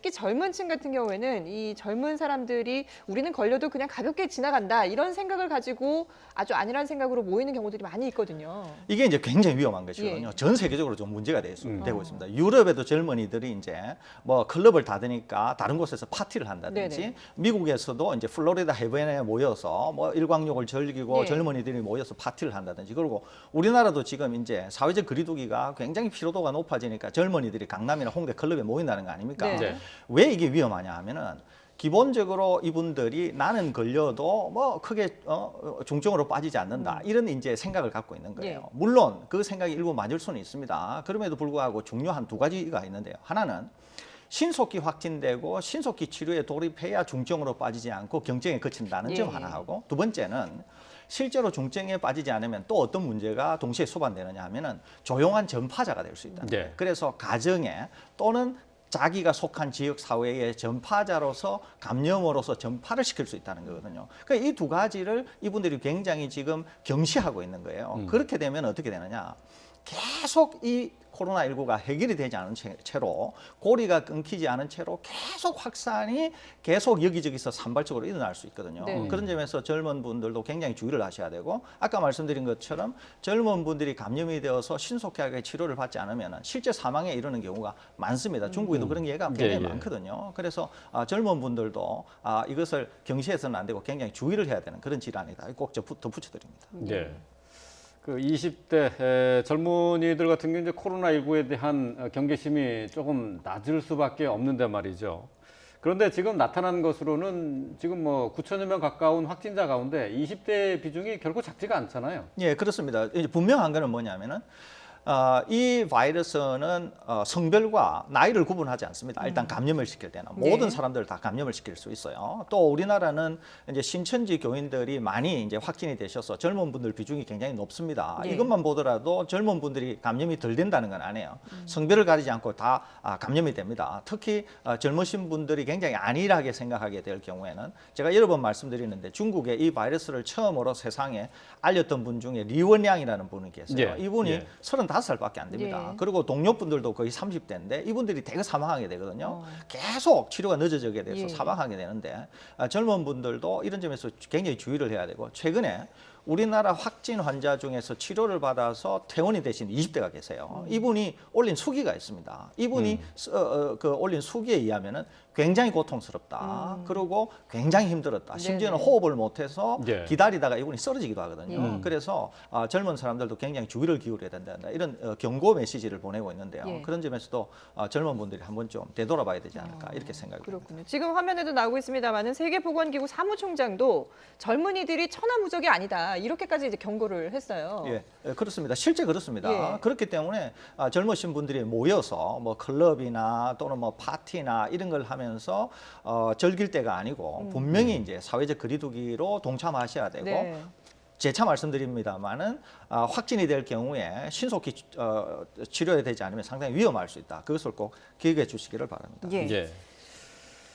특히 젊은 층 같은 경우에는 이 젊은 사람들이 우리는 걸려도 그냥 가볍게 지나간다 이런 생각을 가지고 아주 안일한 생각으로 모이는 경우들이 많이 있거든요. 이게 이제 굉장히 위험한 것이거든요. 예. 전 세계적으로 좀 문제가 되고 있습니다. 유럽에도 젊은이들이 이제 뭐 클럽을 닫으니까 다른 곳에서 파티를 한다든지, 네네. 미국에서도 이제 플로리다 해변에 모여서 뭐 일광욕을 즐기고 예. 젊은이들이 모여서 파티를 한다든지, 그리고 우리나라도 지금 이제 사회적 거리두기가 굉장히 피로도가 높아지니까 젊은이들이 강남이나 홍대 클럽에 모인다는 거 아닙니까? 네. 네. 왜 이게 위험하냐 하면은 기본적으로 이분들이 나는 걸려도 뭐 크게 중증으로 빠지지 않는다 이런 이제 생각을 갖고 있는 거예요. 예. 물론 그 생각이 일부 맞을 수는 있습니다. 그럼에도 불구하고 중요한 두 가지가 있는데요. 하나는 신속히 확진되고 신속히 치료에 돌입해야 중증으로 빠지지 않고 경증에 그친다는 점 예. 하나 하고, 두 번째는 실제로 중증에 빠지지 않으면 또 어떤 문제가 동시에 수반되느냐 하면은 조용한 전파자가 될 수 있다. 네. 그래서 가정에 또는 자기가 속한 지역 사회의 전파자로서 감염으로서 전파를 시킬 수 있다는 거거든요. 그러니까 이 두 가지를 이분들이 굉장히 지금 경시하고 있는 거예요. 그렇게 되면 어떻게 되느냐? 계속 이 코로나19가 해결이 되지 않은 채로, 고리가 끊기지 않은 채로 계속 확산이 계속 여기저기서 산발적으로 일어날 수 있거든요. 네. 그런 점에서 젊은 분들도 굉장히 주의를 하셔야 되고, 아까 말씀드린 것처럼 젊은 분들이 감염이 되어서 신속하게 치료를 받지 않으면 실제 사망에 이르는 경우가 많습니다. 중국에도 그런 예가 굉장히 예, 예. 많거든요. 그래서 젊은 분들도 이것을 경시해서는 안 되고 굉장히 주의를 해야 되는 그런 질환이다. 꼭 덧붙여드립니다. 네. 그 20대 젊은이들 같은 경우 이제 코로나19에 대한 경계심이 조금 낮을 수밖에 없는데 말이죠. 그런데 지금 나타난 것으로는 지금 뭐 9천여 명 가까운 확진자 가운데 20대 비중이 결코 작지가 않잖아요. 예, 그렇습니다. 이제 분명한 거는 뭐냐면은 이 바이러스는 성별과 나이를 구분하지 않습니다. 일단 감염을 시킬 때는 네. 모든 사람들을 다 감염을 시킬 수 있어요. 또 우리나라는 이제 신천지 교인들이 많이 이제 확진이 되셔서 젊은 분들 비중이 굉장히 높습니다. 네. 이것만 보더라도 젊은 분들이 감염이 덜 된다는 건 아니에요. 성별을 가리지 않고 다 감염이 됩니다. 특히 젊으신 분들이 굉장히 안일하게 생각하게 될 경우에는, 제가 여러 번 말씀드리는데 중국에 이 바이러스를 처음으로 세상에 알렸던 분 중에 리원양이라는 분이 계세요. 예. 이분이 예. 35살밖에 안 됩니다. 예. 그리고 동료분들도 거의 30대인데 이분들이 대거 사망하게 되거든요. 계속 치료가 늦어지게 돼서 예. 사망하게 되는데, 젊은 분들도 이런 점에서 굉장히 주의를 해야 되고, 최근에 우리나라 확진 환자 중에서 치료를 받아서 퇴원이 되신 20대가 계세요. 이분이 올린 수기가 있습니다. 이분이 그 올린 수기에 의하면은 굉장히 고통스럽다. 그리고 굉장히 힘들었다. 심지어는 네네. 호흡을 못해서 예. 기다리다가 이분이 쓰러지기도 하거든요. 그래서 젊은 사람들도 굉장히 주의를 기울여야 된다. 이런 경고 메시지를 보내고 있는데요. 예. 그런 점에서도 젊은 분들이 한번 좀 되돌아봐야 되지 않을까 이렇게 생각이 듭니다. 그렇군요. 지금 화면에도 나오고 있습니다만은 세계보건기구 사무총장도 젊은이들이 천하무적이 아니다 이렇게까지 이제 경고를 했어요. 예, 그렇습니다. 실제 그렇습니다. 예. 그렇기 때문에 젊으신 분들이 모여서 뭐 클럽이나 또는 뭐 파티나 이런 걸 하면서 즐길 때가 아니고 분명히 이제 사회적 거리두기로 동참하셔야 되고, 네. 재차 말씀드립니다만은 확진이 될 경우에 신속히 치료해야 되지 않으면 상당히 위험할 수 있다. 그것을 꼭 기억해 주시기를 바랍니다. 예. 예.